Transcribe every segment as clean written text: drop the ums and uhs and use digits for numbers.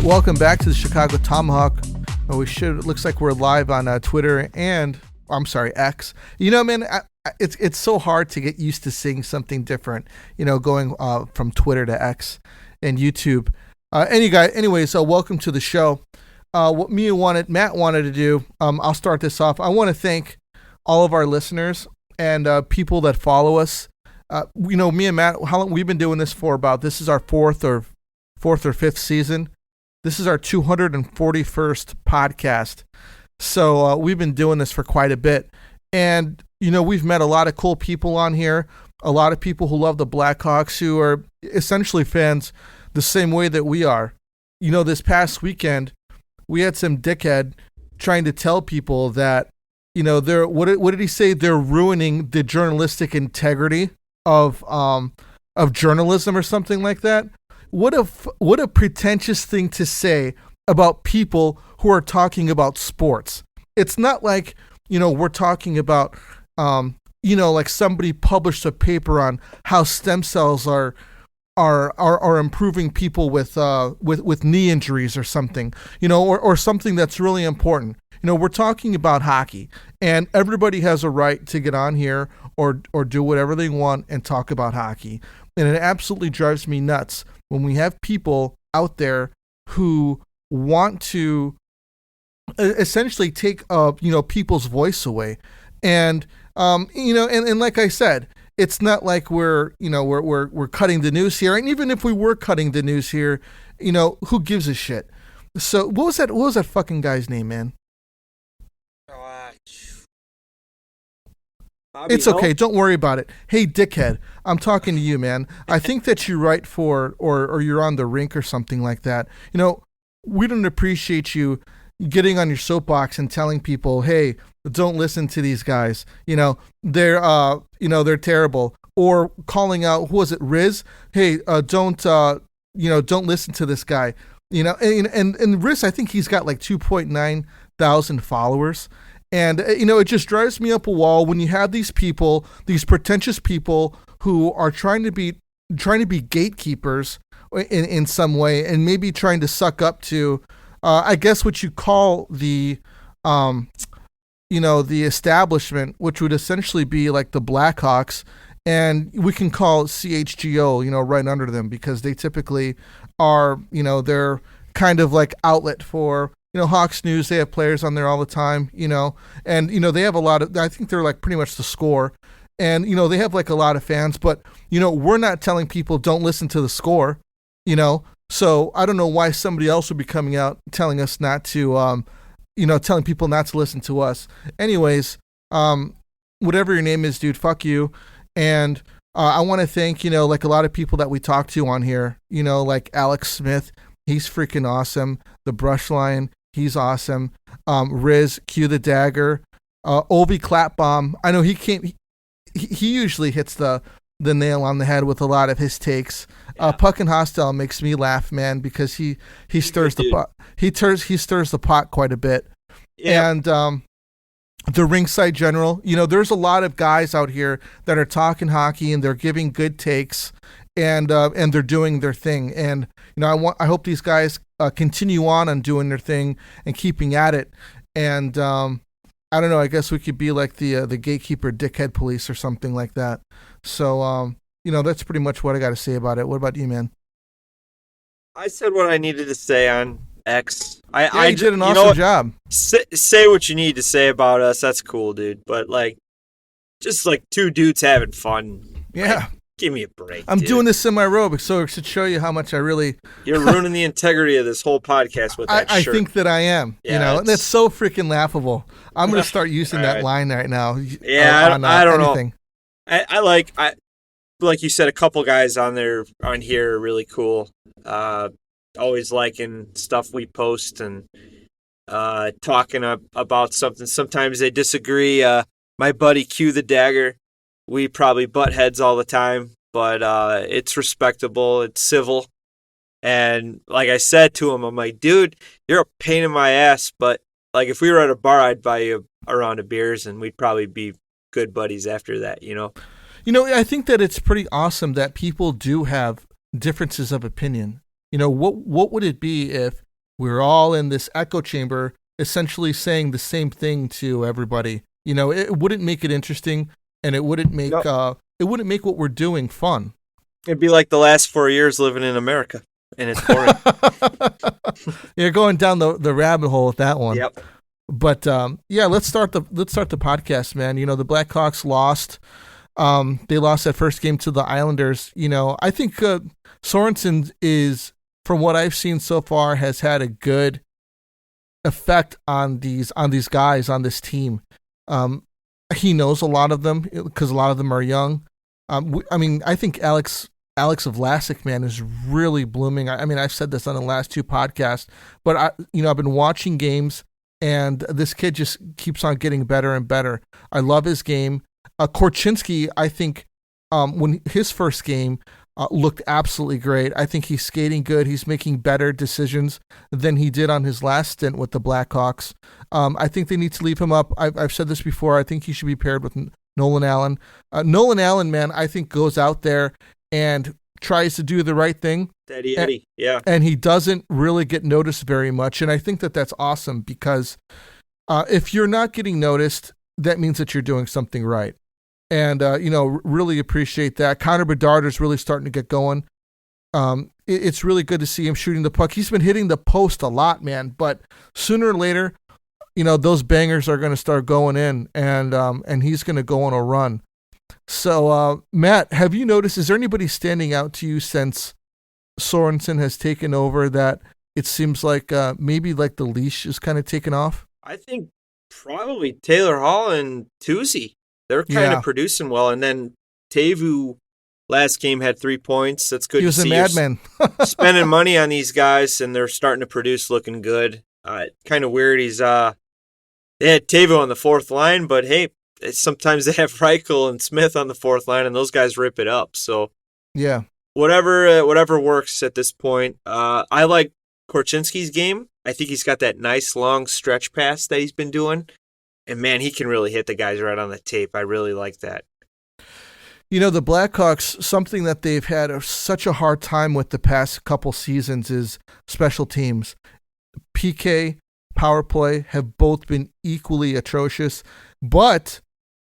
right, welcome back to the Chicago Tomahawk. It looks like we're live on Twitter and X. You know, man, it's so hard to get used to seeing something different. You know, going from Twitter to X and YouTube. Anyways, welcome to the show. What Matt wanted to do. I'll start this off. I want to thank all of our listeners and people that follow us. You know, me and Matt, how long we've been doing this for? This is our fourth or fifth season. This is our 241st podcast. So we've been doing this for quite a bit. And, you know, we've met a lot of cool people on here, a lot of people who love the Blackhawks, who are essentially fans the same way that we are. You know, this past weekend, we had some dickhead trying to tell people that, you know, what did he say? They're ruining the journalistic integrity of journalism or something like that. What a pretentious thing to say about people who are talking about sports. It's not like, you know, we're talking about, you know, like somebody published a paper on how stem cells are improving people with knee injuries or something, you know, or something that's really important. You know, we're talking about hockey, and everybody has a right to get on here or do whatever they want and talk about hockey. And it absolutely drives me nuts when we have people out there who want to essentially take you know, people's voice away. And you know, and like I said, it's not like we're cutting the news here. And even if we were cutting the news here, you know, who gives a shit? So what was that fucking guy's name, man? It's okay. Don't worry about it. Hey, dickhead, I'm talking to you, man. I think that you write for, or you're on the rink or something like that. You know, we don't appreciate you getting on your soapbox and telling people, hey, don't listen to these guys. You know, they're terrible. Or calling out, who was it, Riz? Hey, don't listen to this guy. You know, and Riz, I think he's got like 2.9 thousand followers. And, you know, it just drives me up a wall when you have these people, these pretentious people who are trying to be gatekeepers in some way, and maybe trying to suck up to, I guess, what you call the, you know, the establishment, which would essentially be like the Blackhawks, and we can call CHGO, you know, right under them, because they typically are, you know, they're kind of like outlet for, you know, Hawks News. They have players on there all the time, you know, and, you know, they have a lot of, I think they're like pretty much the Score, and, you know, they have like a lot of fans, but, you know, we're not telling people don't listen to the Score, you know, so I don't know why somebody else would be coming out telling us not to, you know, telling people not to listen to us. Anyways, whatever your name is, dude, fuck you. And I want to thank, you know, like a lot of people that we talked to on here, you know, like Alex Smith, he's freaking awesome. The Brush Lion, he's awesome. Riz, Q the Dagger, Ovi Clapbomb. I know he usually hits the nail on the head with a lot of his takes. Yeah. Puck and Hostile makes me laugh, man, because he stirs the pot. He stirs the pot quite a bit. Yeah. And the Ringside General, you know, there's a lot of guys out here that are talking hockey and they're giving good takes, and they're doing their thing. And, you know, I hope these guys continue on doing their thing and keeping at it. And I don't know, I guess we could be like the gatekeeper dickhead police or something like that. So you know, that's pretty much what I got to say about it. What about you, man? I said what I needed to say on X. You did an awesome job. Say what you need to say about us. That's cool, dude. But like, just like two dudes having fun. Yeah. Like, give me a break. I'm doing this in my aerobics, so it should show you how much I really. You're ruining the integrity of this whole podcast with that shirt. I think that I am. Yeah, you know, and that's so freaking laughable. I'm going to start using that line right now. Yeah, I don't know. I like you said, a couple guys on here are really cool. Always liking stuff we post and talking about something. Sometimes they disagree. My buddy Q the Dagger, we probably butt heads all the time, but it's respectable, it's civil. And like I said to him, I'm like, dude, you're a pain in my ass, but like if we were at a bar, I'd buy you a round of beers and we'd probably be good buddies after that, you know? You know, I think that it's pretty awesome that people do have differences of opinion. You know, what would it be if we're all in this echo chamber, essentially saying the same thing to everybody. It wouldn't make it interesting, and it wouldn't make what we're doing fun. It'd be like the last 4 years living in America, and it's boring. You're going down the rabbit hole with that one. Yep. But let's start the podcast, man. The Blackhawks lost. They lost that first game to the Islanders. I think Sorensen is, from what I've seen so far, has had a good effect on these guys on this team. He knows a lot of them because a lot of them are young. I think Alex of Vlasic, man, is really blooming. I've said this on the last two podcasts, but I've been watching games, and this kid just keeps on getting better and better. I love his game. Korchinski, I think, when his first game looked absolutely great. I think he's skating good. He's making better decisions than he did on his last stint with the Blackhawks. I think they need to leave him up. I've said this before. I think he should be paired with Nolan Allen. Nolan Allen, man, I think goes out there and tries to do the right thing. Eddie, yeah. And he doesn't really get noticed very much. And I think that's awesome because if you're not getting noticed, that means that you're doing something right. And, really appreciate that. Connor Bedard is really starting to get going. It's really good to see him shooting the puck. He's been hitting the post a lot, man. But sooner or later, those bangers are going to start going in, and he's going to go on a run. So, Matt, have you noticed, is there anybody standing out to you since Sorensen has taken over that it seems like maybe like the leash is kind of taken off? I think probably Taylor Hall and Tusi. They're kind of producing well. And then Teuvo last game had 3 points. That's good to see. He was a madman. Spending money on these guys, and they're starting to produce looking good. Kind of weird. They had Teuvo on the fourth line, but hey, sometimes they have Reichel and Smith on the fourth line, and those guys rip it up. So yeah, whatever works at this point. I like Korchinski's game. I think he's got that nice long stretch pass that he's been doing. And, man, he can really hit the guys right on the tape. I really like that. The Blackhawks, something that they've had such a hard time with the past couple seasons is special teams. PK, power play have both been equally atrocious. But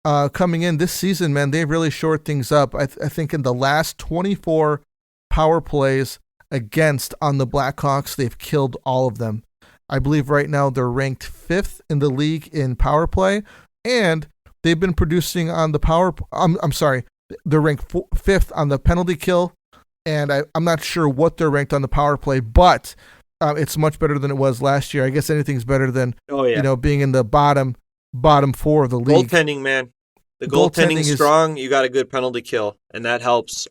coming in this season, man, they've really shored things up. I think in the last 24 power plays against on the Blackhawks, they've killed all of them. I believe right now they're ranked 5th in the league in power play, and they've been producing on the power. I'm sorry, they're ranked 5th on the penalty kill, and I'm not sure what they're ranked on the power play, but it's much better than it was last year. I guess anything's better than being in the bottom 4 of the league. Goaltending, man, the goaltending's strong. You got a good penalty kill, and that helps.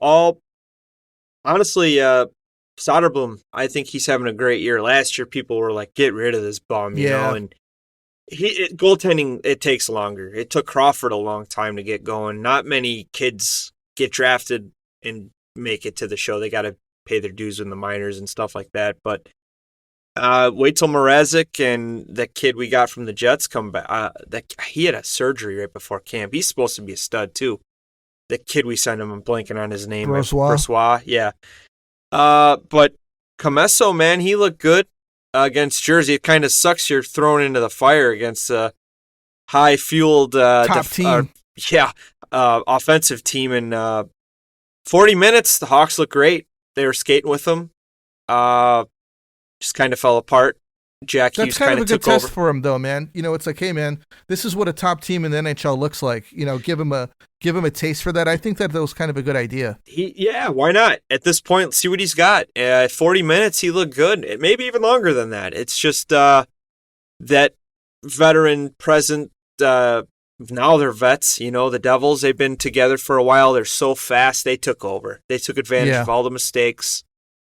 Honestly. Soderblom, I think he's having a great year. Last year, people were like, get rid of this bum, you know? And goaltending, it takes longer. It took Crawford a long time to get going. Not many kids get drafted and make it to the show. They got to pay their dues in the minors and stuff like that. But wait till Mrazek and the kid we got from the Jets come back. He had a surgery right before camp. He's supposed to be a stud, too. The kid we sent him, I'm blanking on his name. Brossois. Yeah. But Comesso, man, he looked good against Jersey. It kind of sucks you're thrown into the fire against a high-fueled top team. Offensive team. In 40 minutes, the Hawks looked great. They were skating with them. Just kind of fell apart. Jack Hughes kind of took over. That's kind of a good test for him, though, man. It's like, hey, man, this is what a top team in the NHL looks like. Give him a taste for that. I think that was kind of a good idea. Why not? At this point, see what he's got. 40 minutes, he looked good. Maybe even longer than that. It's just that veteran present. Now they're vets. The Devils, they've been together for a while. They're so fast. They took over. They took advantage of all the mistakes,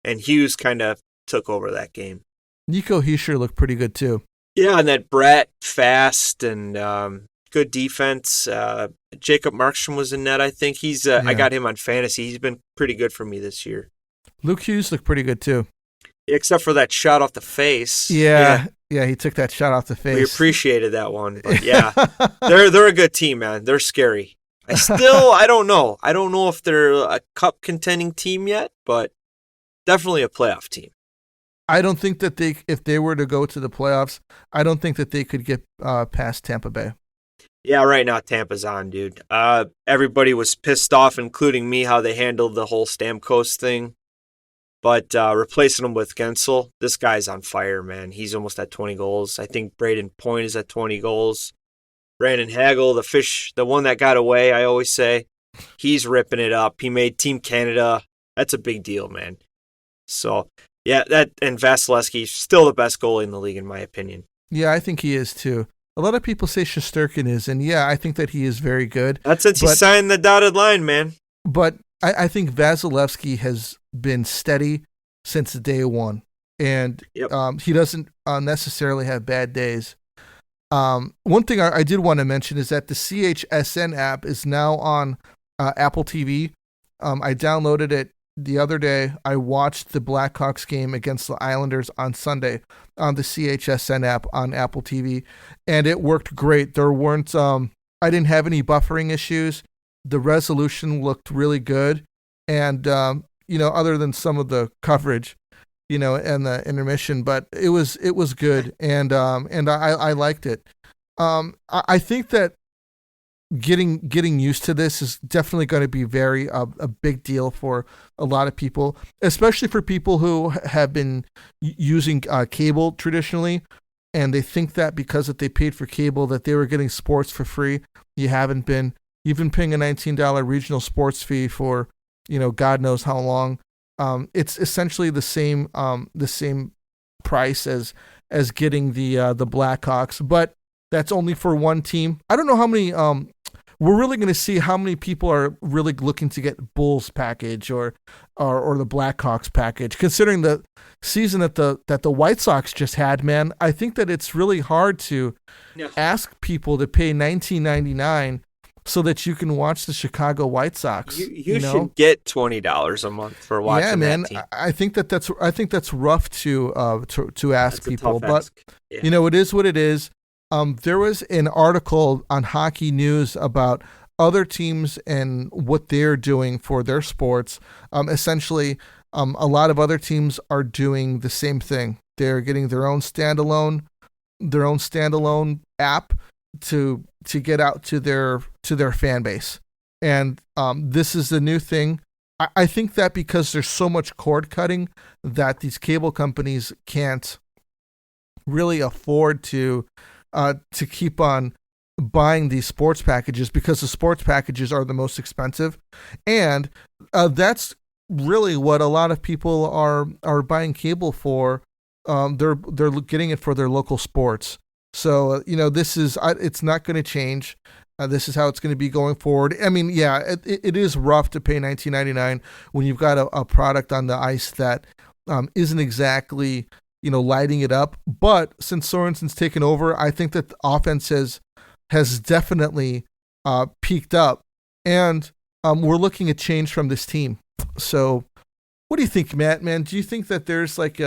and Hughes kind of took over that game. Nico Hischier looked pretty good, too. Yeah, and that Brett, fast and good defense. Jacob Markstrom was in net, I think. I got him on fantasy. He's been pretty good for me this year. Luke Hughes looked pretty good, too. Except for that shot off the face. Yeah, he took that shot off the face. We appreciated that one. But yeah, they're a good team, man. They're scary. I don't know. I don't know if they're a cup contending team yet, but definitely a playoff team. I don't think that if they were to go to the playoffs, I don't think that they could get past Tampa Bay. Yeah, right now Tampa's on, dude. Everybody was pissed off, including me, how they handled the whole Stamkos thing. But replacing him with Gensel, this guy's on fire, man. He's almost at 20 goals. I think Braden Point is at 20 goals. Brandon Hagel, the one that got away, I always say, he's ripping it up. He made Team Canada. That's a big deal, man. So, yeah, and Vasilevsky's still the best goalie in the league, in my opinion. Yeah, I think he is, too. A lot of people say Shesterkin is, and yeah, I think that he is very good. That's since he signed the dotted line, man. But I think Vasilevsky has been steady since day one, and he doesn't necessarily have bad days. One thing I did want to mention is that the CHSN app is now on Apple TV. I downloaded it the other day. I watched the Blackhawks game against the Islanders on Sunday on the CHSN app on Apple TV, and it worked great. There weren't I didn't have any buffering issues. The resolution looked really good, and other than some of the coverage, and the intermission, but it was good, and I liked it. I think that getting used to this is definitely going to be a big deal for a lot of people, especially for people who have been using cable traditionally, and they think that because that they paid for cable that they were getting sports for free. You haven't been. You've been paying a $19 regional sports fee for, God knows how long. It's essentially the same price as getting the Blackhawks, but that's only for one team. I don't know how many. We're really going to see how many people are really looking to get Bulls package or the Blackhawks package. Considering the season that the White Sox just had, man, I think that it's really hard to ask people to pay $19.99 so that you can watch the Chicago White Sox. You should get $20 a month for watching. Yeah, man. That team. I think that's rough to ask people, but ask. Yeah. It is what it is. There was an article on Hockey News about other teams and what they're doing for their sports. Essentially, a lot of other teams are doing the same thing. They're getting their own standalone app to get out to their fan base. And this is the new thing. I think that because there's so much cord cutting that these cable companies can't really afford to keep on buying these sports packages, because the sports packages are the most expensive. And that's really what a lot of people are buying cable for. They're getting it for their local sports. So, this is, it's not going to change. This is how it's going to be going forward. I mean, yeah, it is rough to pay $19.99 when you've got a product on the ice that isn't exactly, lighting it up. But since Sorensen's taken over, I think that the offense has definitely peaked up. And we're looking at change from this team. So what do you think, Matt, man? Do you think that there's like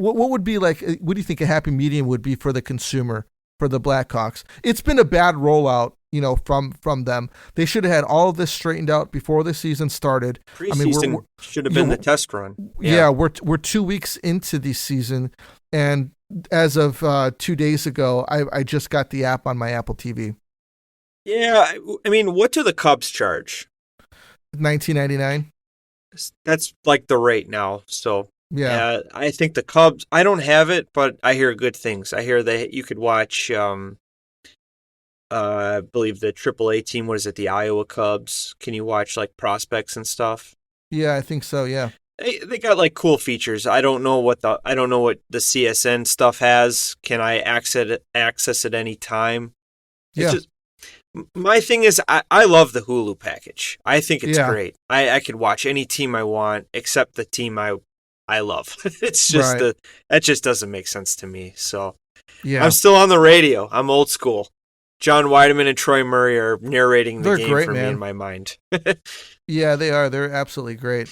what would be like, what do you think a happy medium would be for the consumer, for the Blackhawks? It's been a bad rollout, from them. They should have had all of this straightened out before the season started. Preseason should have been the test run. Yeah, we're 2 weeks into the season, and as of 2 days ago, I just got the app on my Apple TV. Yeah, I mean, what do the Cubs charge? $19.99. That's like the rate now. So yeah, I think the Cubs. I don't have it, but I hear good things. I hear that you could watch. I believe the AAA team. What is it? The Iowa Cubs. Can you watch like prospects and stuff? Yeah, I think so. Yeah, they got like cool features. I don't know what the CSN stuff has. Can I access it any time? Yeah. My thing is, I love the Hulu package. I think it's great. I could watch any team I want except the team I love. It's just that just doesn't make sense to me. So I'm still on the radio. I'm old school. John Weideman and Troy Murray are narrating the game for me in my mind. Yeah, they are. They're absolutely great.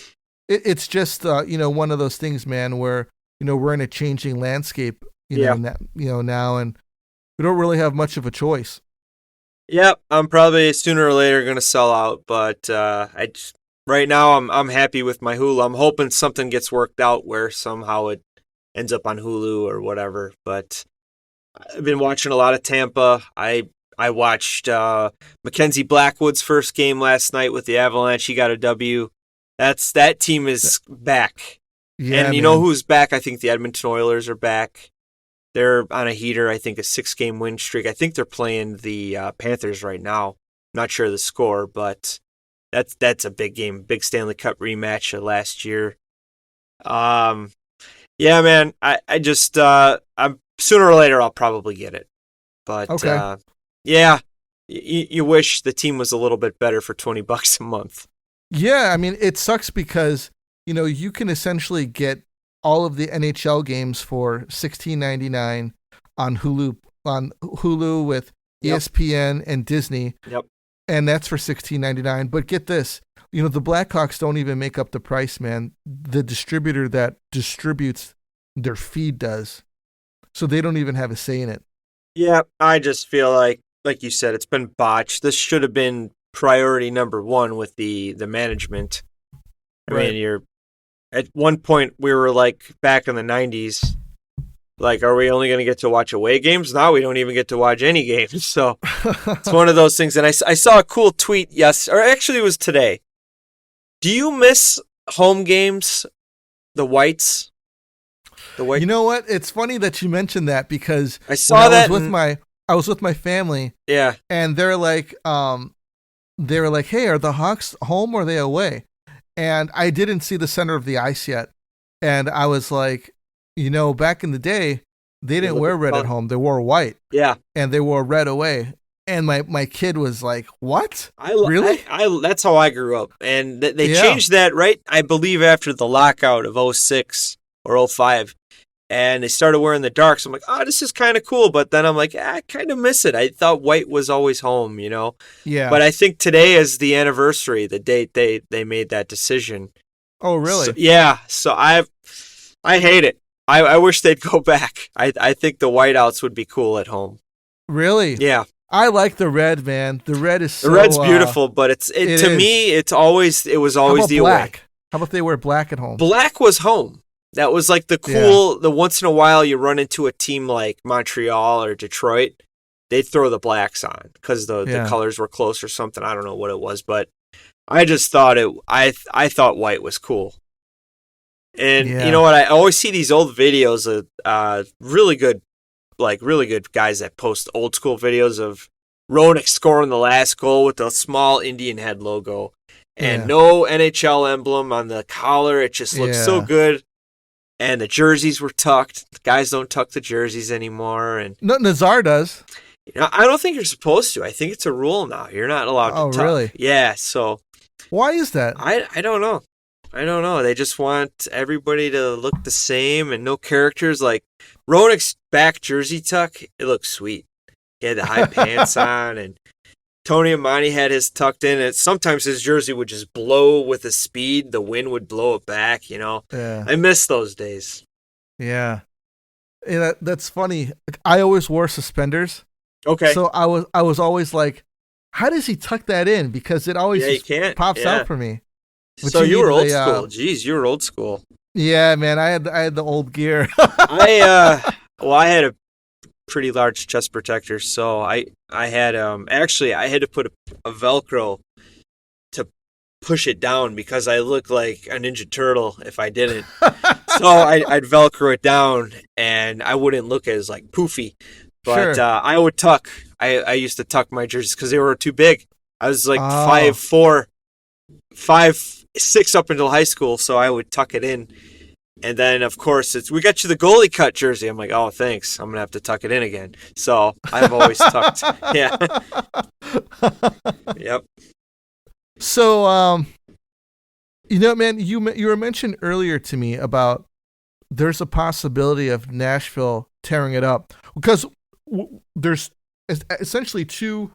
It's just one of those things, man, where we're in a changing landscape. Now, and we don't really have much of a choice. Yep, I'm probably sooner or later going to sell out, but right now I'm happy with my Hulu. I'm hoping something gets worked out where somehow ends up on Hulu or whatever. But I've been watching a lot of Tampa. I watched Mackenzie Blackwood's first game last night with the Avalanche. He got a W. That team is back. Yeah, and you know who's back? I think the Edmonton Oilers are back. They're on a heater, I think a 6-game win streak. I think they're playing the Panthers right now. Not sure the score, but that's a big game, big Stanley Cup rematch of last year. Yeah, man, I just I'm sooner or later I'll probably get it. But okay. Yeah, you wish the team was a little bit better for $20 a month. Yeah, I mean, it sucks because, you can essentially get all of the NHL games for $16.99 on Hulu with ESPN and Disney. Yep. And that's for $16.99. But get this, the Blackhawks don't even make up the price, man. The distributor that distributes their feed does. So they don't even have a say in it. Yeah, I just feel like you said, it's been botched. This should have been priority number one with the management. I mean, at one point we were like back in the 90s, like, are we only going to get to watch away games? Now we don't even get to watch any games. So it's one of those things. And I saw a cool tweet or actually it was today. Do you miss home games, the Whites? You know what? It's funny that you mentioned that because I saw that I was with my family. Yeah. And they're like, hey, are the Hawks home or are they away? And I didn't see the center of the ice yet. And I was like, back in the day, they didn't wear red at home. They wore white. Yeah. And they wore red away. And my kid was like, what? Really? That's how I grew up. And they changed that, right? I believe after the lockout of 06 or 05. And they started wearing the darks. I'm like, oh, this is kind of cool. But then I'm like, I kind of miss it. I thought white was always home, Yeah. But I think today is the anniversary, the date they made that decision. Oh, really? So, yeah. So I hate it. I wish they'd go back. I think the whiteouts would be cool at home. Really? Yeah. I like the red, man. The red is so... The red's beautiful, but to me, it was always the black? away. How about they wear black at home? Black was home. That was like the cool, the once in a while you run into a team like Montreal or Detroit, they'd throw the blacks on because the colors were close or something. I don't know what it was, but I just thought I thought white was cool. And you know what? I always see these old videos of really good guys that post old school videos of Roenick scoring the last goal with the small Indian head logo and no NHL emblem on the collar. It just looks so good. And the jerseys were tucked. The guys don't tuck the jerseys anymore. And no, Nazar does. I don't think you're supposed to. I think it's a rule now. You're not allowed to tuck. Oh, really? Yeah, so... Why is that? I don't know. They just want everybody to look the same and no characters. Like, Roenick's back jersey tuck, it looks sweet. He had the high pants on, and Tony Amani had his tucked in. And sometimes his jersey would just blow with the speed. The wind would blow it back, Yeah. I miss those days. Yeah. That's funny. I always wore suspenders. Okay. So I was always like, how does he tuck that in? Because it always pops out for me. But so you were old school. Jeez, you were old school. Yeah, man. I had the old gear. I had a pretty large chest protector, so I had I had to put a Velcro to push it down because I looked like a Ninja Turtle if I didn't. So I'd Velcro it down and I wouldn't look as like poofy. But I would tuck. I used to tuck my jerseys because they were too big. I was like 5'4", 5'6" up until high school, so I would tuck it in. And then, of course, we got you the goalie cut jersey. I'm like, oh, thanks. I'm going to have to tuck it in again. So I've always tucked. Yeah. Yep. So, man, you were mentioned earlier to me about there's a possibility of Nashville tearing it up because there's essentially two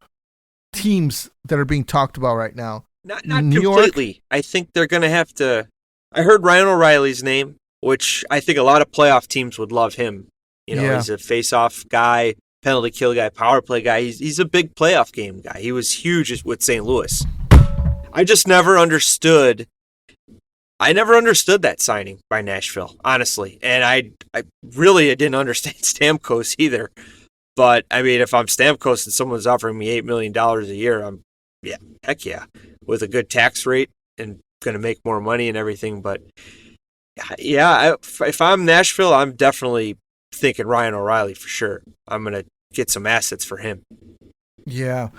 teams that are being talked about right now. Not New completely. York. I think they're going to have to. I heard Ryan O'Reilly's name, which I think a lot of playoff teams would love him. He's a face-off guy, penalty kill guy, power play guy. He's a big playoff game guy. He was huge with St. Louis. I just never understood I never understood that signing by Nashville, honestly. And I really didn't understand Stamkos either. But, I mean, if I'm Stamkos and someone's offering me $8 million a year, heck yeah, with a good tax rate and going to make more money and everything. But, yeah, if I'm Nashville, I'm definitely thinking Ryan O'Reilly for sure. I'm going to get some assets for him. Yeah.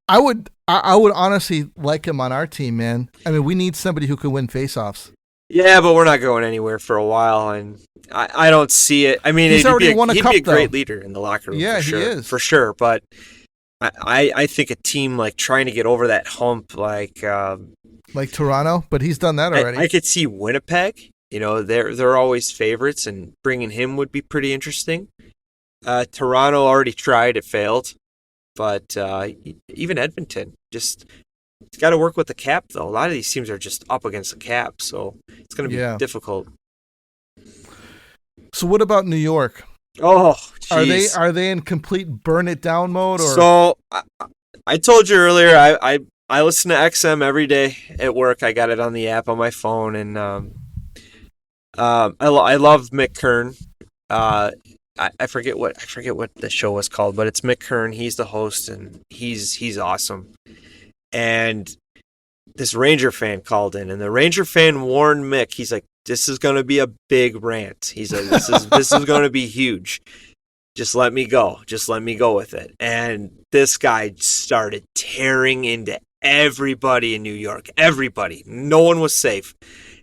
I would honestly like him on our team, man. I mean, we need somebody who can win faceoffs. Yeah, but we're not going anywhere for a while, and I don't see it. I mean, he's already won a cup, he'd be a great leader in the locker room. Yeah, for sure, he is. For sure, but I think a team like trying to get over that hump, like Toronto, but he's done that already. I could see Winnipeg. You know, they're always favorites, and bringing him would be pretty interesting. Toronto already tried; it failed. But even Edmonton, it's got to work with the cap, though. A lot of these teams are just up against the cap, so it's going to be difficult. So what about New York? Oh, geez. Are they in complete burn it down mode? Or? So I told you earlier, I listen to XM every day at work. I got it on the app on my phone, and I love Mick Kern. I forget what the show was called, but it's Mick Kern. He's the host, and he's awesome. And this Ranger fan called in, and the Ranger fan warned Mick. He's like, "This is going to be a big rant." He's like, "This is going to be huge. Just let me go. Just let me go with it." And this guy started tearing into everybody in New York. Everybody. No one was safe.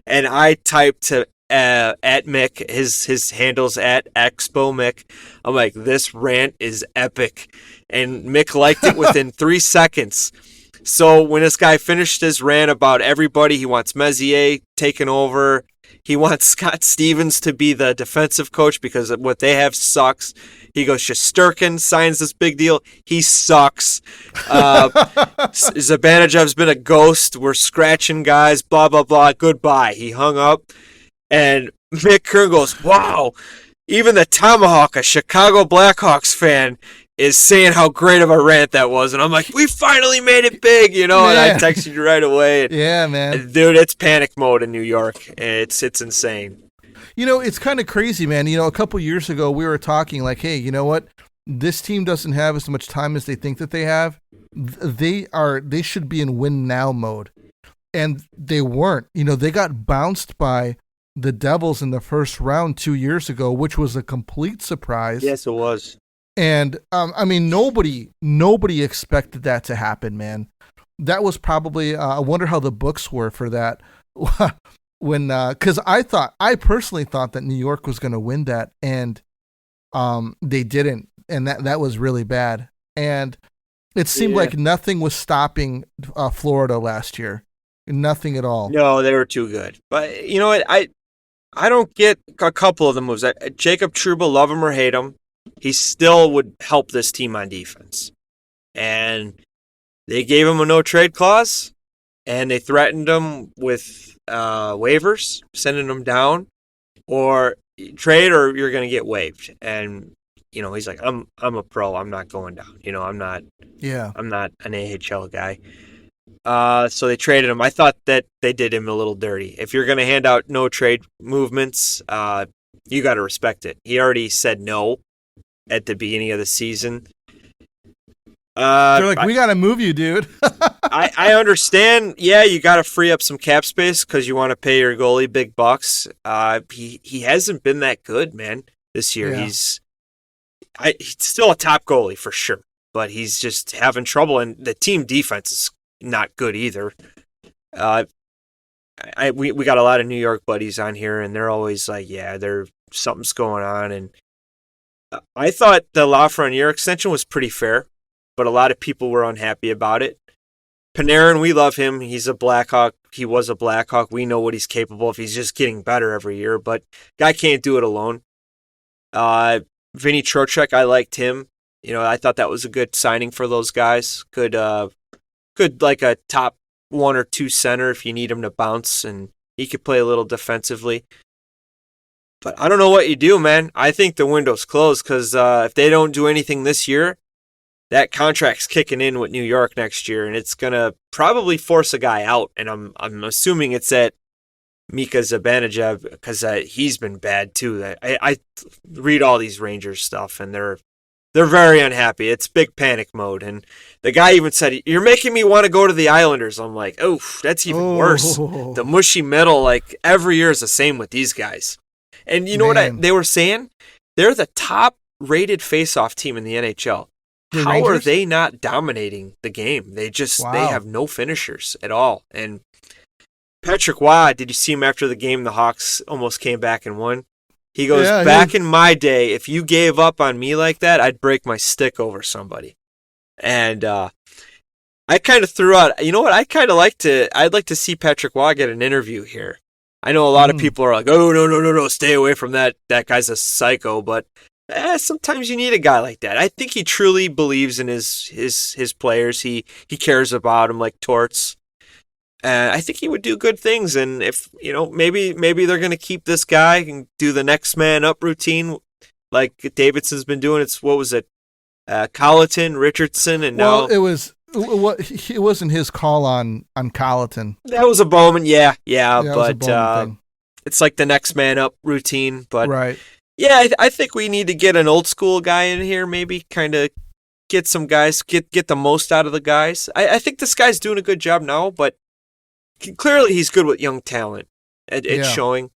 And I typed to at Mick, his handle's at Expo Mick. I'm like, this rant is epic. And Mick liked it within 3 seconds. So when this guy finished his rant about everybody, he wants Messier taken over. He wants Scott Stevens to be the defensive coach because what they have sucks. He goes, Shesterkin signs this big deal. He sucks. Zibanejev's been a ghost. We're scratching guys, blah, blah, blah. Goodbye. He hung up. And Mick Kern goes, wow, even the Tomahawk, a Chicago Blackhawks fan, is saying how great of a rant that was. And I'm like, we finally made it big, you know, and I texted you right away. Yeah, man. And dude, it's panic mode in New York. It's insane. You know, it's kind of crazy, man. You know, a couple years ago, we were talking like, hey, you know what? This team doesn't have as much time as they think that they have. They should be in win now mode. And they weren't. You know, they got bounced by the Devils in the first round 2 years ago, which was a complete surprise. Yes, it was. And I mean, nobody expected that to happen, man. That was probably I wonder how the books were for that. When because I personally thought that New York was going to win that, and they didn't, and that was really bad. And it seemed like nothing was stopping Florida last year, nothing at all. No, they were too good. But you know what? I don't get a couple of the moves. Jacob Trouba, love him or hate him, he still would help this team on defense. And they gave him a no-trade clause, and they threatened him with waivers, sending him down, or trade or you're going to get waived. And, you know, he's like, I'm a pro. I'm not going down. You know, I'm not an AHL guy. So they traded him. I thought that they did him a little dirty. If you're going to hand out no trade movements, you got to respect it. He already said no at the beginning of the season. They're like, we got to move you, dude. I understand. Yeah, you got to free up some cap space because you want to pay your goalie big bucks. He hasn't been that good, man, this year. Yeah. He's still a top goalie for sure, but he's just having trouble, and the team defense is not good either. We got a lot of New York buddies on here, and they're always like, yeah, something's going on. And I thought the Lafreniere extension was pretty fair, but a lot of people were unhappy about it. Panarin, we love him. He's a Blackhawk. He was a Blackhawk. We know what he's capable of. He's just getting better every year, but guy can't do it alone. Vinny Trocheck, I liked him. You know, I thought that was a good signing for those guys. Good like a top 1 or 2 center if you need him to bounce, and he could play a little defensively. But I don't know what you do, man. I think the window's closed because if they don't do anything this year, that contract's kicking in with New York next year, and it's gonna probably force a guy out. And I'm assuming it's at Mika Zibanejad, because he's been bad too. I read all these Rangers stuff, and they're very unhappy. It's big panic mode. And the guy even said, "You're making me want to go to the Islanders." I'm like, oh, that's even worse. The mushy middle, like every year is the same with these guys. And you know what they were saying? They're the top-rated face-off team in the NHL. How Rangers? Are they not dominating the game? They have no finishers at all. And Patrick Waugh, did you see him after the game? The Hawks almost came back and won. He goes, back in my day, if you gave up on me like that, I'd break my stick over somebody. And I kind of threw out, you know what? I'd like to see Patrick Waugh get an interview here. I know a lot of people are like, oh, no, stay away from that. That guy's a psycho. But sometimes you need a guy like that. I think he truly believes in his players. He cares about them like Torts. I think he would do good things, and if maybe they're going to keep this guy and do the next man up routine like Davidson's been doing. It's what was it, Colleton, Richardson, and now it wasn't his call on Colleton. That was a Bowman, yeah, but it's like the next man up routine. But right, yeah, I think we need to get an old school guy in here, maybe kind of get some guys, get the most out of the guys. I think this guy's doing a good job now, but clearly he's good with young talent at showing.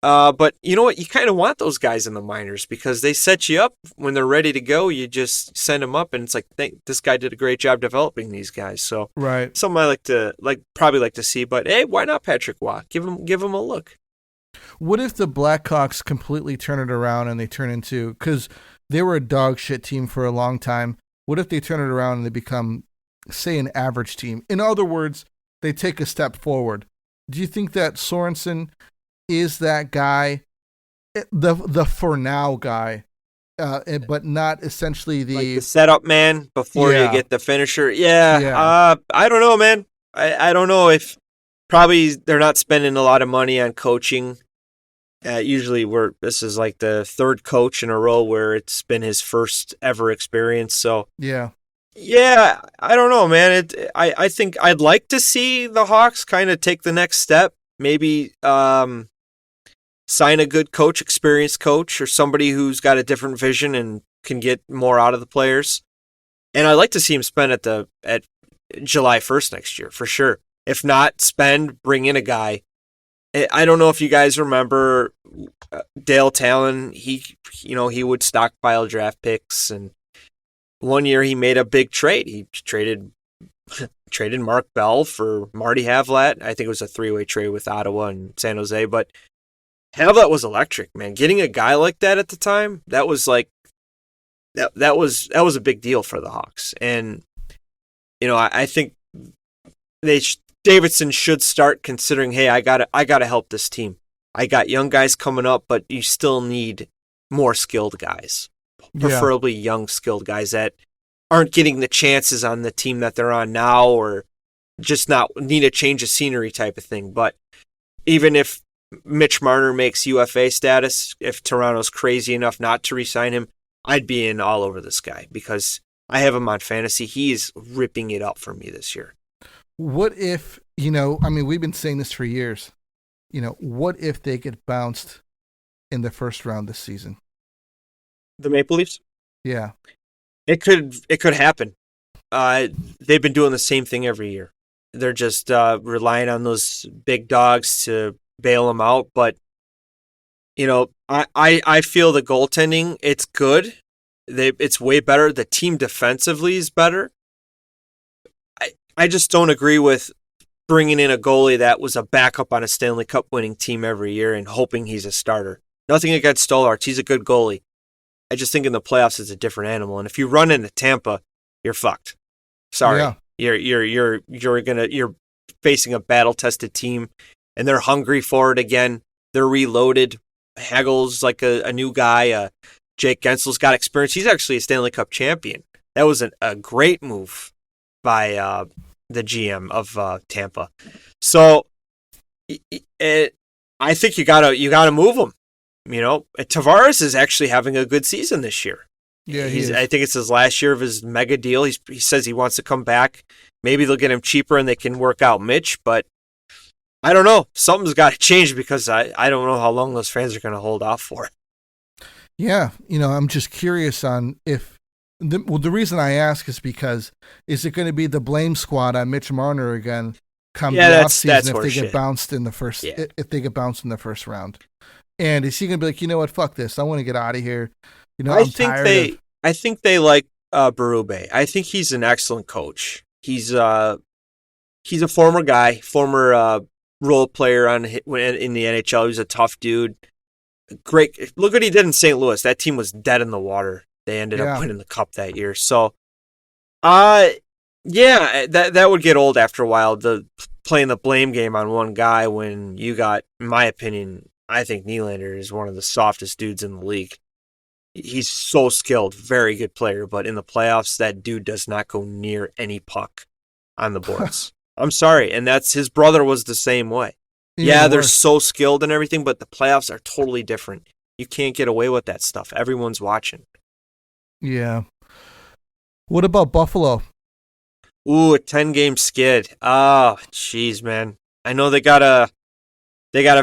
But you know what? You kind of want those guys in the minors because they set you up when they're ready to go. You just send them up, and it's like, this guy did a great job developing these guys. So right, something I probably like to see. But hey, why not Patrick Waugh? Give him a look. What if the Blackhawks completely turn it around and they turn into, because they were a dog shit team for a long time. What if they turn it around and they become, say, an average team? In other words, they take a step forward. Do you think that Sorensen is that guy, the for now guy, but not essentially the setup man before you get the finisher? Yeah. I don't know, man. I don't know if probably they're not spending a lot of money on coaching. Usually this is like the third coach in a row where it's been his first ever experience. So yeah, I don't know, man. I think I'd like to see the Hawks kind of take the next step. Maybe sign a good coach, experienced coach, or somebody who's got a different vision and can get more out of the players. And I'd like to see him spend at July 1st next year for sure. If not, bring in a guy. I don't know if you guys remember Dale Talon. He would stockpile draft picks, and one year he made a big trade. He traded Mark Bell for Marty Havlat. I think it was a 3-way trade with Ottawa and San Jose. But Havlat was electric, man. Getting a guy like that at the time, that was like that was a big deal for the Hawks. And I think Davidson should start considering, hey, I gotta help this team. I got young guys coming up, but you still need more skilled guys. Preferably young skilled guys that aren't getting the chances on the team that they're on now, or just not need a change of scenery type of thing. But even if Mitch Marner makes UFA status, if Toronto's crazy enough not to re-sign him, I'd be in all over this guy because I have him on fantasy. He is ripping it up for me this year. What if, we've been saying this for years, what if they get bounced in the first round this season? The Maple Leafs? Yeah. It could happen. They've been doing the same thing every year. They're just relying on those big dogs to bail them out. But, I feel the goaltending, it's good. It's way better. The team defensively is better. I just don't agree with bringing in a goalie that was a backup on a Stanley Cup winning team every year and hoping he's a starter. Nothing against Stollarts. He's a good goalie. I just think in the playoffs it's a different animal. And if you run into Tampa, you're fucked. Sorry. Yeah. You're facing a battle-tested team, and they're hungry for it again. They're reloaded. Hagel's like a new guy. Jake Gensel's got experience. He's actually a Stanley Cup champion. That was a great move by the GM of Tampa. So I think you gotta move him. Tavares is actually having a good season this year. Yeah, I think it's his last year of his mega deal. He says he wants to come back. Maybe they'll get him cheaper and they can work out Mitch. But I don't know. Something's got to change because I don't know how long those fans are going to hold off for. Yeah, I'm just curious on if the reason I ask is because is it going to be the blame squad on Mitch Marner again come the offseason if they get bounced in the first if they get bounced in the first round? And is he going to be like, you know what, fuck this, I want to get out of here. I think they like Berube. I think he's an excellent coach. He's a former guy, former role player in the NHL. He was a tough dude. Great. Look what he did in St. Louis. That team was dead in the water. They ended up winning the cup that year. So, that would get old after a while, playing the blame game on one guy when you got, in my opinion, I think Nylander is one of the softest dudes in the league. He's so skilled, very good player, but in the playoffs, that dude does not go near any puck on the boards. I'm sorry, and that's his brother was the same way. They're so skilled and everything, but the playoffs are totally different. You can't get away with that stuff. Everyone's watching. Yeah. What about Buffalo? Ooh, a 10-game skid. Oh, jeez, man. I know they got a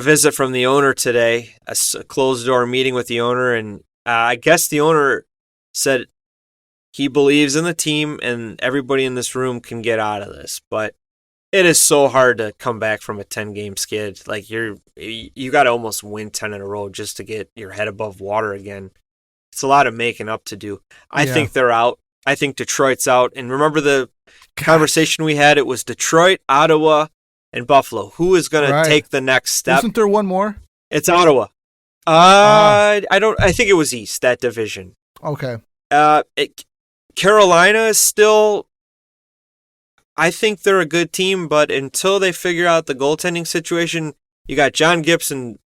visit from the owner today, a closed-door meeting with the owner, and I guess the owner said he believes in the team and everybody in this room can get out of this, but it is so hard to come back from a 10-game skid. Like you got to almost win 10 in a row just to get your head above water again. It's a lot of making up to do. I think they're out. I think Detroit's out. And remember the conversation we had? It was Detroit, Ottawa, and Buffalo. Who is going to take the next step? Isn't there one more? It's Ottawa. I think it was East, that division. Okay. Carolina is still, I think they're a good team, but until they figure out the goaltending situation, you got John Gibson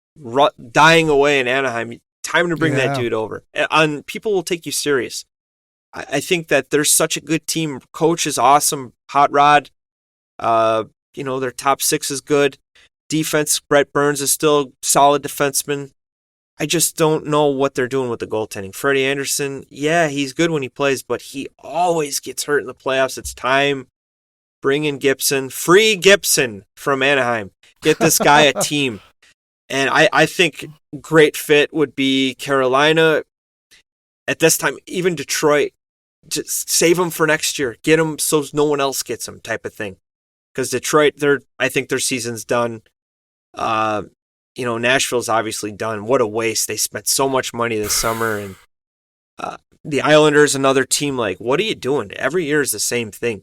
dying away in Anaheim. Time to bring that dude over. And people will take you serious. I think that they're such a good team. Coach is awesome. Hot Rod. Their top six is good. Defense, Brett Burns is still a solid defenseman. I just don't know what they're doing with the goaltending. Freddie Anderson, he's good when he plays, but he always gets hurt in the playoffs. It's time. Bring in Gibson. Free Gibson from Anaheim. Get this guy a team. And I think great fit would be Carolina. At this time, even Detroit. Just save him for next year. Get him so no one else gets him type of thing. Because Detroit, I think their season's done. Nashville's obviously done. What a waste. They spent so much money this summer. And the Islanders, another team, like, what are you doing? Every year is the same thing.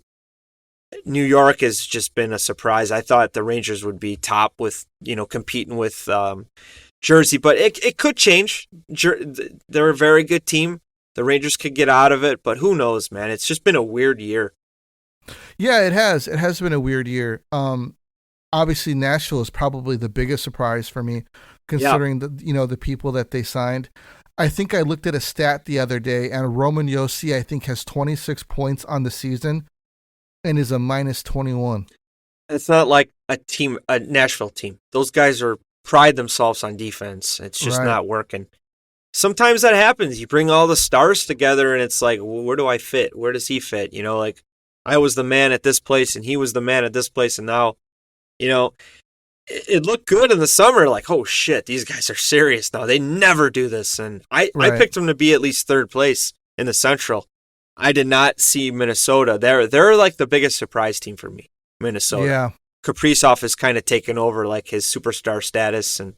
New York has just been a surprise. I thought the Rangers would be top with, competing with Jersey, but it could change. They're a very good team. The Rangers could get out of it, but who knows, man? It's just been a weird year. Yeah, it has. It has been a weird year. Obviously, Nashville is probably the biggest surprise for me, considering the people that they signed. I think I looked at a stat the other day, and Roman Josi, I think, has 26 points on the season and is a -21. It's not like a Nashville team. Those guys pride themselves on defense. It's just not working. Sometimes that happens. You bring all the stars together, and it's like, where do I fit? Where does he fit? Like I was the man at this place, and he was the man at this place, and now, it looked good in the summer. Like, oh shit, these guys are serious now. They never do this, and I picked them to be at least third place in the Central. I did not see Minnesota. They're like the biggest surprise team for me. Minnesota. Yeah. Kaprizov has kind of taken over like his superstar status, and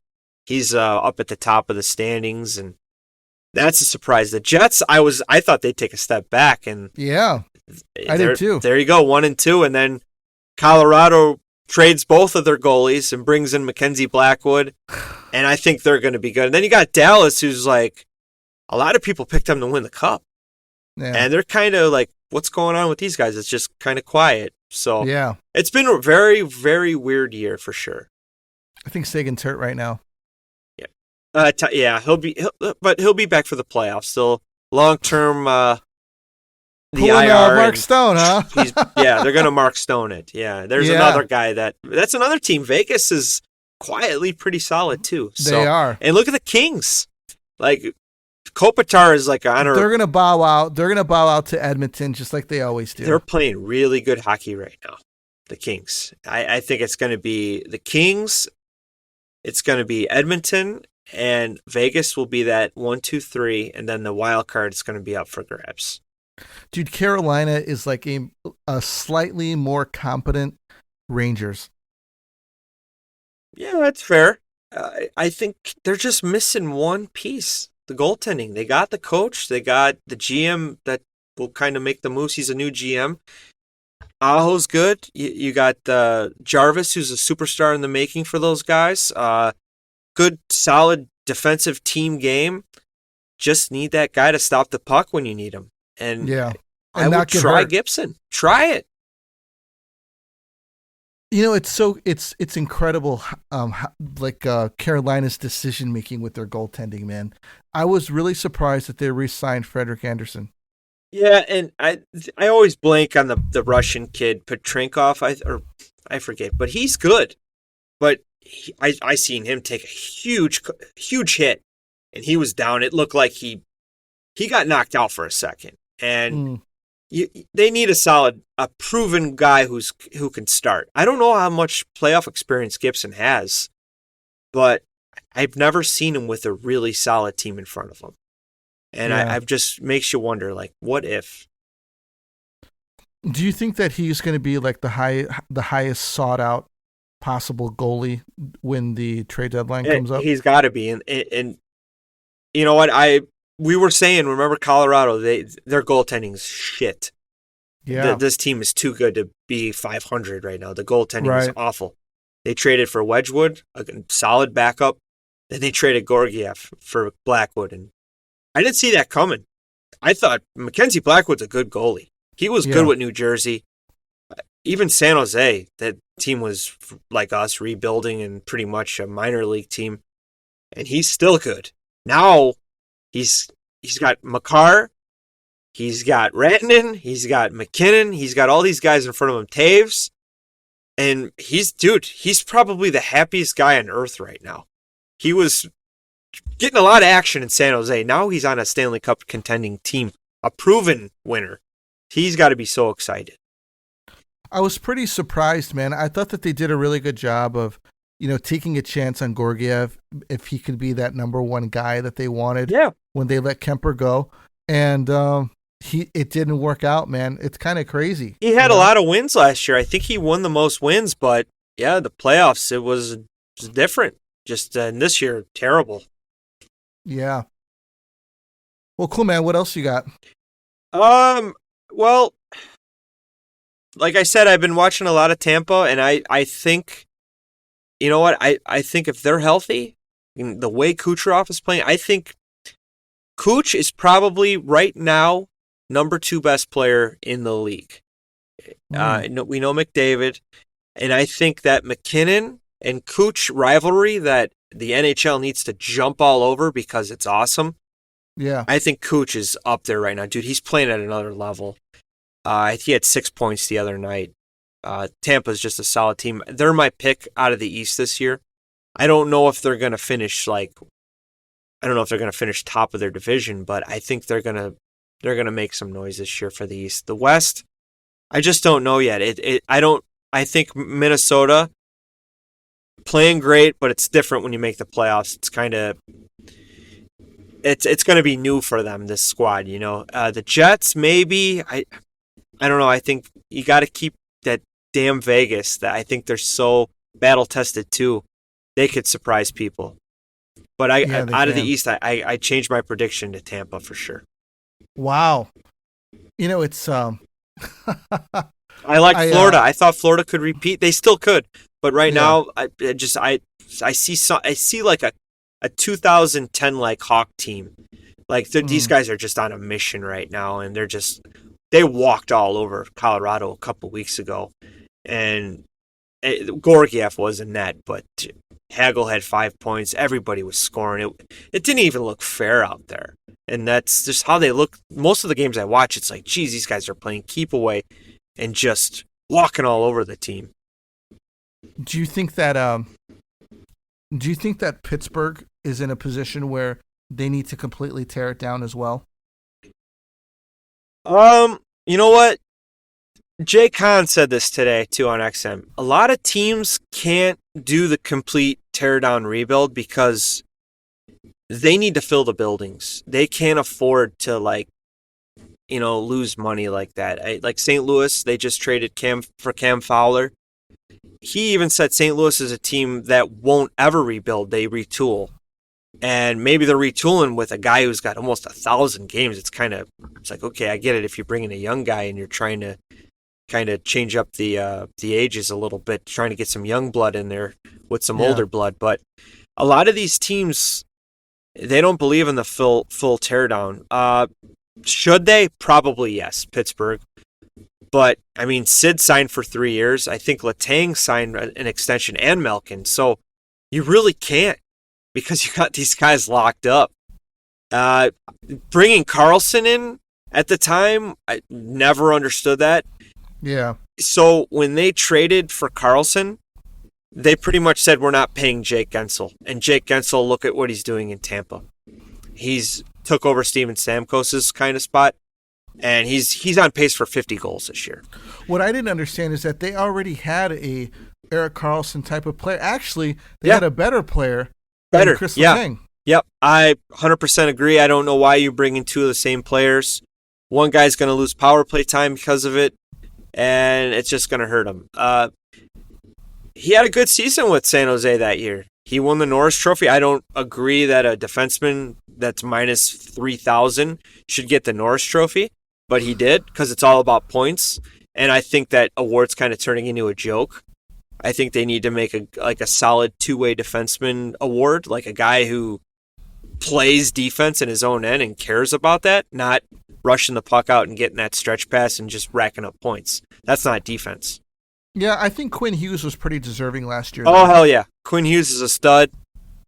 he's up at the top of the standings, and that's a surprise. The Jets, I thought they'd take a step back, and I did too. There you go, 1-2, and then Colorado trades both of their goalies and brings in Mackenzie Blackwood, and I think they're going to be good. And then you got Dallas, who's like, a lot of people picked them to win the Cup. Yeah. And they're kind of like, what's going on with these guys? It's just kind of quiet. So it's been a very, very weird year for sure. I think Sagan's hurt right now. Yeah. He'll be back for the playoffs. Still long term. The IR. Mark Stone, huh? They're gonna Mark Stone it. Yeah. There's another guy that's another team. Vegas is quietly pretty solid too. So, they are. And look at the Kings. Like, Kopitar is like on. They're gonna bow out. They're gonna bow out to Edmonton just like they always do. They're playing really good hockey right now. the Kings. I think it's going to be the Kings. It's going to be Edmonton, and Vegas will be that 1, 2, 3, and then the wild card is going to be up for grabs. Dude, Carolina is like a slightly more competent Rangers. Yeah, that's fair. I think they're just missing one piece: the goaltending. They got the coach, they got the GM that will kind of make the moves. He's a new GM. Aho's good. You got Jarvis, who's a superstar in the making for those guys. Good, solid defensive team game. Just need that guy to stop the puck when you need him. And yeah, I would try Gibson. Try it. It's incredible. Carolina's decision making with their goaltending, man. I was really surprised that they re-signed Frederik Andersen. Yeah, and I always blank on the Russian kid Petrinkov. I forget, but he's good. But I seen him take a huge hit, and he was down. It looked like he got knocked out for a second, and they need a proven guy who can start. I don't know how much playoff experience Gibson has, but I've never seen him with a really solid team in front of him. And yeah. I've just makes you wonder, like, what if? Do you think that he's going to be like the highest sought out possible goalie when the trade deadline comes up? He's got to be, and you know what we were saying. Remember Colorado? Their goaltending's shit. Yeah, this team is too good to be 500 right now. The goaltending is awful. They traded for Wedgwood, a solid backup. Then they traded Georgiev for Blackwood, and I didn't see that coming. I thought Mackenzie Blackwood's a good goalie. He was good with New Jersey. Even San Jose, that team was like us, rebuilding and pretty much a minor league team. And he's still good. Now he's got Makar, he's got Rantanen, he's got McKinnon, he's got all these guys in front of him, Taves. And he's probably the happiest guy on earth right now. He was getting a lot of action in San Jose. Now he's on a Stanley Cup contending team, a proven winner. He's got to be so excited. I was pretty surprised, man. I thought that they did a really good job of, taking a chance on Georgiev if he could be that number one guy that they wanted when they let Kemper go. And it didn't work out, man. It's kind of crazy. He had a lot of wins last year. I think he won the most wins, but yeah, the playoffs, it was different. Just this year, terrible. Yeah. Well, cool, man. What else you got? Well, like I said, I've been watching a lot of Tampa, and I think, you know what? I think if they're healthy, the way Kucherov is playing, I think Kuch is probably right now number 2 best player in the league. We know McDavid, and I think that McKinnon and Kuch rivalry that the NHL needs to jump all over because it's awesome. Yeah. I think Kuch is up there right now. Dude, he's playing at another level. He had 6 points the other night. Tampa's just a solid team. They're my pick out of the East this year. I don't know if they're going to finish top of their division, but I think they're going to make some noise this year for the East. The West, I just don't know yet. I think Minnesota playing great, but it's different when you make the playoffs. It's kind of it's going to be new for them, this squad, The Jets, maybe. I don't know. I think you got to keep that damn Vegas. That I think they're so battle tested too. They could surprise people. But out of the East, I changed my prediction to Tampa for sure. Wow. It's I like Florida. I thought Florida could repeat. They still could. But right now, I see like a 2010 like Hawk team. Like these guys are just on a mission right now, and they walked all over Colorado a couple weeks ago, and Georgiev was in net, but Hagel had 5 points. Everybody was scoring. It didn't even look fair out there, and that's just how they look. Most of the games I watch, it's like, geez, these guys are playing keep away and just walking all over the team. Do you think that Pittsburgh is in a position where they need to completely tear it down as well? You know what? Jay Kahn said this today too on XM. A lot of teams can't do the complete teardown rebuild because they need to fill the buildings. They can't afford to lose money like that. Like St. Louis, they just traded Cam Fowler. He even said St. Louis is a team that won't ever rebuild. They retool. And maybe they're retooling with a guy who's got almost 1,000 games. It's like, okay, I get it if you bring in a young guy and you're trying to kind of change up the ages a little bit, trying to get some young blood in there with some older blood. But a lot of these teams, they don't believe in the full teardown. Should they? Probably yes, Pittsburgh. But, I mean, Sid signed for 3 years. I think Letang signed an extension and Malkin. So you really can't because you got these guys locked up. Bringing Carlson in at the time, I never understood that. Yeah. So when they traded for Carlson, they pretty much said, we're not paying Jake Gensel. And Jake Gensel, look at what he's doing in Tampa. He's took over Steven Stamkos's kind of spot, and he's on pace for 50 goals this year. What I didn't understand is that they already had a Erik Karlsson type of player. Actually, they had a better player than Chris Letang. Yep, I 100% agree. I don't know why you bring in two of the same players. One guy's going to lose power play time because of it, and it's just going to hurt him. He had a good season with San Jose that year. He won the Norris Trophy. I don't agree that a defenseman that's minus 3,000 should get the Norris Trophy, but he did because it's all about points. And I think that award's kind of turning into a joke. I think they need to make a solid two-way defenseman award, like a guy who plays defense in his own end and cares about that, not rushing the puck out and getting that stretch pass and just racking up points. That's not defense. Yeah, I think Quinn Hughes was pretty deserving last year. Oh, hell yeah. Quinn Hughes is a stud.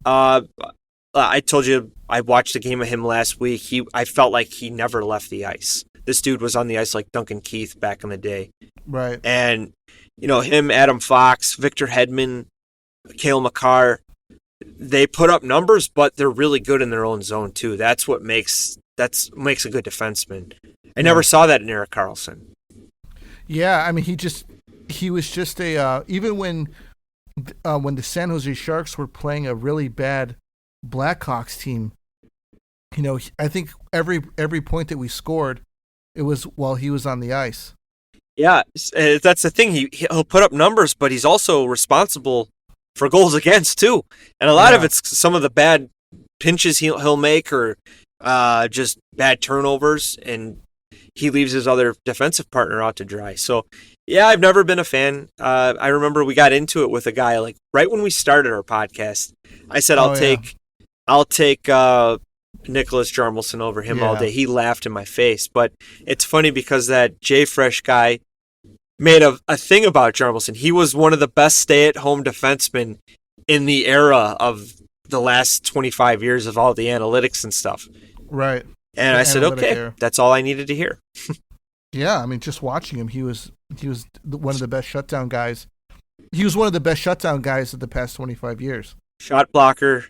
I told you I watched a game of him last week. I felt like he never left the ice. This dude was on the ice like Duncan Keith back in the day. Right. And, him, Adam Fox, Victor Hedman, Cale Makar, they put up numbers, but they're really good in their own zone, too. That's what makes a good defenseman. I never saw that in Erik Karlsson. Yeah, I mean, he was just even when the San Jose Sharks were playing a really bad Blackhawks team, I think every point that we scored, it was while he was on the ice. Yeah, that's the thing. He'll put up numbers, but he's also responsible for goals against too. And a lot of it's some of the bad pinches he'll make or just bad turnovers, and he leaves his other defensive partner out to dry. So, yeah, I've never been a fan. I remember we got into it with a guy like right when we started our podcast. I said I'll take Nicholas Jarmelson over him all day. He laughed in my face, but it's funny because that Jay Fresh guy made a thing about Jarmelson. He was one of the best stay-at-home defensemen in the era of the last 25 years of all the analytics and stuff. Right. And I said, okay, that's all I needed to hear. Yeah, I mean, just watching him, he was one of the best shutdown guys. He was one of the best shutdown guys of the past 25 years. Shot blocker,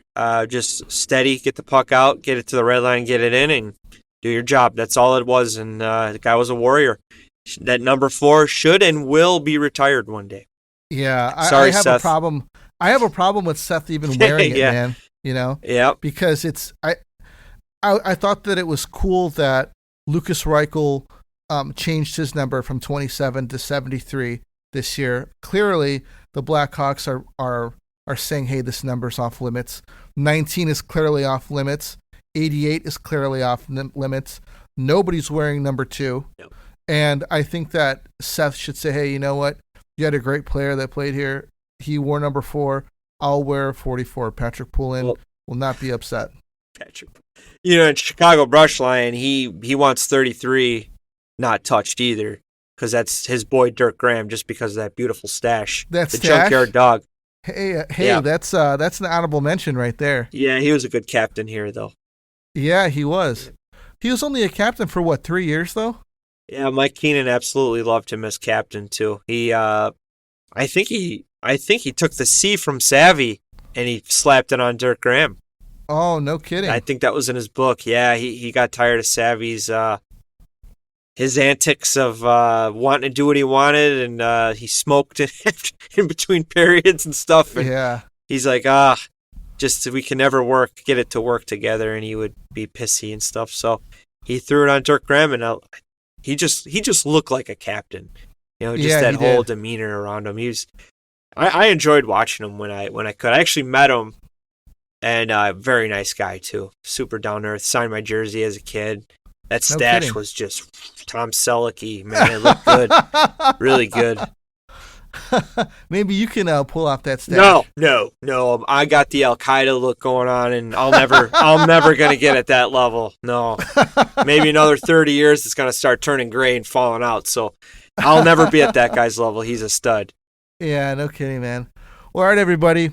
just steady, get the puck out, get it to the red line, get it in, and do your job. That's all it was, and the guy was a warrior. That number 4 should and will be retired one day. Yeah, Sorry, I have Seth. a problem. I have a problem with Seth even wearing it, man. Yeah, because it's I thought that it was cool that Lucas Reichel changed his number from 27 to 73 this year. Clearly, the Blackhawks are saying, hey, this number's off limits. 19 is clearly off limits. 88 is clearly off limits. Nobody's wearing number 2. Yep. And I think that Seth should say, hey, you know what? You had a great player that played here. He wore number 4. I'll wear 44. Patrick Poulin will not be upset. Patrick. In Chicago Brush Line, he wants 33 not touched either because that's his boy Dirk Graham just because of that beautiful stash. That's the Junkyard Dog. Hey, that's an honorable mention right there. Yeah, he was a good captain here, though. Yeah, he was. He was only a captain for 3 years, though? Yeah, Mike Keenan absolutely loved him as captain too. He, I think he took the C from Savvy and he slapped it on Dirk Graham. Oh, no kidding! I think that was in his book. Yeah, he got tired of Savvy's his antics of wanting to do what he wanted, and he smoked in between periods and stuff. And yeah. He's like, just we can never get it to work together, and he would be pissy and stuff. So he threw it on Dirk Graham, and he just looked like a captain. That whole demeanor around him. I enjoyed watching him when I could. I actually met him, and very nice guy too. Super down to earth. Signed my jersey as a kid. That stash was just Tom Selleck-y, man. It looked good, really good. Maybe you can pull off that stash. No. I got the Al Qaeda look going on, and I'm never gonna get at that level. No, maybe another 30 years, it's gonna start turning gray and falling out. So I'll never be at that guy's level. He's a stud. Yeah, no kidding, man. Well, all right, everybody.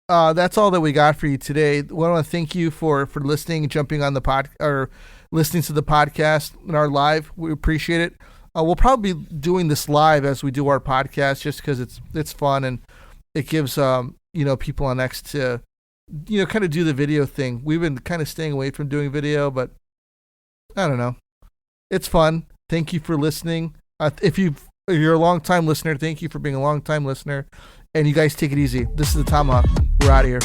That's all that we got for you today. We want to thank you for listening, jumping on the or listening to the podcast and our live. We appreciate it. We'll probably be doing this live as we do our podcast, just because it's fun and it gives people on X to kind of do the video thing. We've been kind of staying away from doing video, but I don't know. It's fun. Thank you for listening. If you're a long-time listener, thank you for being a long-time listener. And you guys take it easy. This is the Tomahawk. We're out of here.